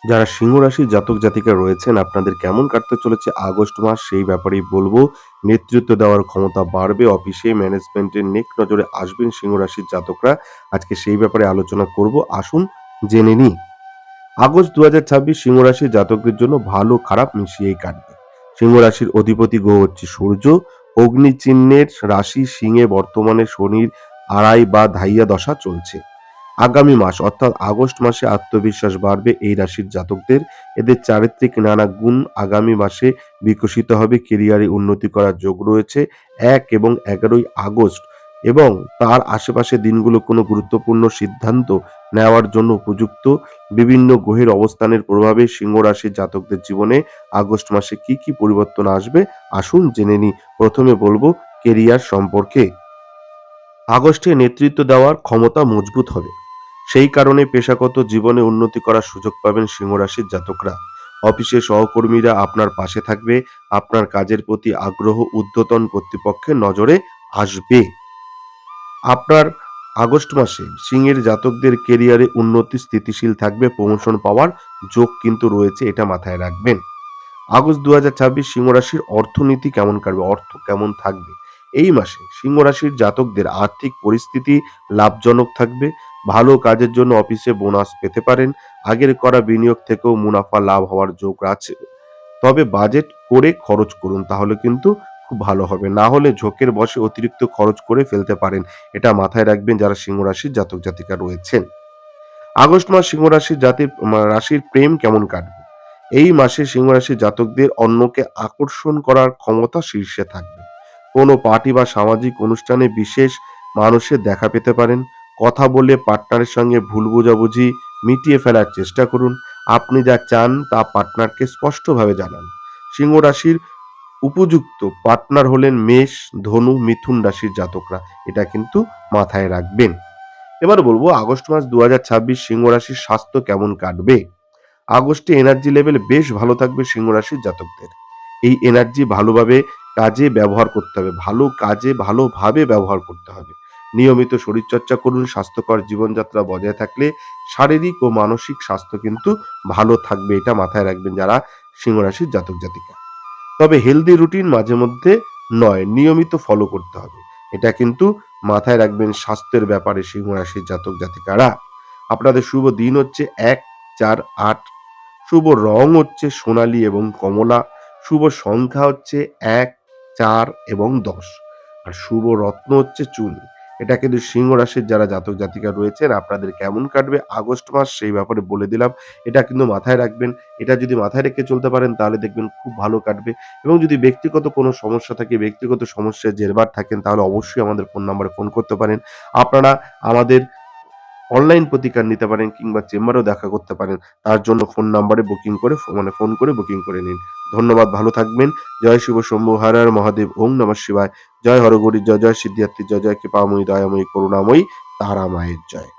যারা সিংহ রাশির জাতক জাতিকা রয়েছেন আপনাদের কেমন কাটতে চলেছে আগস্ট মাস সেই ব্যাপারেই বলবো। নেতৃত্ব দেওয়ার ক্ষমতা বাড়বে, অফিসে ম্যানেজমেন্টের নেক নজরে আসবেন সিংহ রাশির জাতকরা। আজকে সেই ব্যাপারে আলোচনা করব, আসুন জেনে নিই। আগস্ট ২০২৬ সিংহ রাশির জাতকদের জন্য ভালো খারাপ মিশিয়েই কাটবে। সিংহ রাশির অধিপতি গ্রহ হচ্ছে সূর্য। অগ্নি চিহ্নের রাশি সিংহে বর্তমানে শনির আড়াই বা ধাইয়া দশা চলছে। আগামী মাস অর্থাৎ আগস্ট মাসে আত্মবিশ্বাস বাড়বে এই রাশির জাতকদের। এদের চারিত্রিক নানা গুণ আগামী মাসে বিকশিত হবে, কেরিয়ারে উন্নতি করার যোগ রয়েছে। ১ এবং ১১ই আগস্ট এবং তার আশেপাশে দিনগুলো কোনো গুরুত্বপূর্ণ সিদ্ধান্ত নেওয়ার জন্য উপযুক্ত। বিভিন্ন গ্রহের অবস্থানের প্রভাবে সিংহ রাশির জাতকদের জীবনে আগস্ট মাসে কি কি পরিবর্তন আসবে আসুন জেনে নিই। প্রথমে বলবো কেরিয়ার সম্পর্কে। আগস্টে নেতৃত্ব দেওয়ার ক্ষমতা মজবুত হবে। সেই কারণে পেশাগত জীবনে উন্নতি করার সুযোগ পাবেন সিংহ রাশির জাতকরা। অফিসে সহকর্মীরা আপনার পাশে থাকবে। আপনার কাজের প্রতি আগ্রহ ঊর্ধ্বতন কর্তৃপক্ষের নজরে আসবে। আপনার আগস্ট মাসে সিংহের জাতকদের কেরিয়ারে উন্নতি স্থিতিশীল থাকবে, প্রমোশন পাওয়ার যোগ কিন্তু রয়েছে, এটা মাথায় রাখবেন। আগস্ট ২০২৬ সিংহ রাশির অর্থনীতি কেমন কাটবে, অর্থ কেমন থাকবে। এই মাসে সিংহ রাশির জাতকদের আর্থিক পরিস্থিতি লাভজনক থাকবে। ভালো কাজের জন্য অফিসে বোনাস পেতে পারেন। আগের করা বিনিয়োগ থেকেও মুনাফা লাভ হওয়ার যোগ আছে। তবে বাজেট করে খরচ করুন, তাহলে কিন্তু খুব ভালো হবে। না হলে ঝোঁকের বশে অতিরিক্ত খরচ করে ফেলতে পারেন। এটা মাথায় রাখবেন যারা সিংহ রাশির জাতক জাতিকা রয়েছেন। আগস্ট মাস সিংহ রাশির রাশির প্রেম কেমন কাটবে। এই মাসে সিংহ রাশির জাতকদের অন্যকে আকর্ষণ করার ক্ষমতা শীর্ষে থাকবে। কোনো পার্টি বা সামাজিক অনুষ্ঠানে বিশেষ মানুষের দেখা পেতে পারেন। কথা বলে পার্টনারের সঙ্গে ভুল বোঝাবুঝি মিটিয়ে ফেলার চেষ্টা করুন। আপনি যা চান তা পার্টনারকে স্পষ্টভাবে জানান। সিংহ রাশির উপযুক্ত পার্টনার হলেন মেষ, ধনু, মিথুন রাশির জাতকরা। এটা কিন্তু মাথায় রাখবেন। এবার বলবো আগস্ট মাস ২০২৬ সিংহ রাশির স্বাস্থ্য কেমন কাটবে। আগস্টে এনার্জি লেভেল বেশ ভালো থাকবে সিংহ রাশির জাতকদের। এই এনার্জি ভালোভাবে কাজে ব্যবহার করতে হবে, ভালো কাজে ভালোভাবে ব্যবহার করতে হবে। নিয়মিত শরীরচর্চা করুন। স্বাস্থ্যকর জীবনযাত্রা বজায় থাকলে শারীরিক ও মানসিক স্বাস্থ্য কিন্তু ভালো থাকবে, এটা মাথায় রাখবেন যারা সিংহ রাশির জাতক জাতিকা। তবে হেলদি রুটিন মাঝে মধ্যে নয়, নিয়মিত ফলো করতে হবে। এটা কিন্তু মাথায় রাখবেন স্বাস্থ্যের ব্যাপারে সিংহ রাশির জাতক জাতিকারা। আপনাদের শুভ দিন হচ্ছে ১, ৪, ৮। শুভ রং হচ্ছে সোনালী এবং কমলা। শুভ সংখ্যা হচ্ছে ১, ৪ এবং ১০। আর শুভ রত্ন হচ্ছে চুনি। এটা কিন্তু সিংহ রাশির যারা জাতক জাতিকা রয়েছেন আপনাদের কেমন কাটবে আগস্ট মাস সেই ব্যাপারে বলে দিলাম। এটা কিন্তু মাথায় রাখবেন। এটা যদি মাথায় রেখে চলতে পারেন তাহলে দেখবেন খুব ভালো কাটবে। এবং যদি ব্যক্তিগত কোনো সমস্যা থাকে, ব্যক্তিগত সমস্যায় জেরবার থাকেন তাহলে অবশ্যই আমাদের ফোন নাম্বারে ফোন করতে পারেন। আপনারা আমাদের অনলাইন প্রতিকার নিতে পারেন কিংবা চেম্বারেও দেখা করতে পারেন। তার জন্য ফোন নাম্বারে বুকিং করে ফোন করে বুকিং করে নিন। ধন্যবাদ, ভালো থাকবেন। জয় শিব শম্ভু হর হর মহাদেব, ওম নমঃ শিবায়। জয় হরগৌরী, জয় জয় সিদ্ধিদাত্রী, জয় জয় কৃপাময়ী, দয়াময়ী, করুণাময়ী, তারা মায়ের জয়।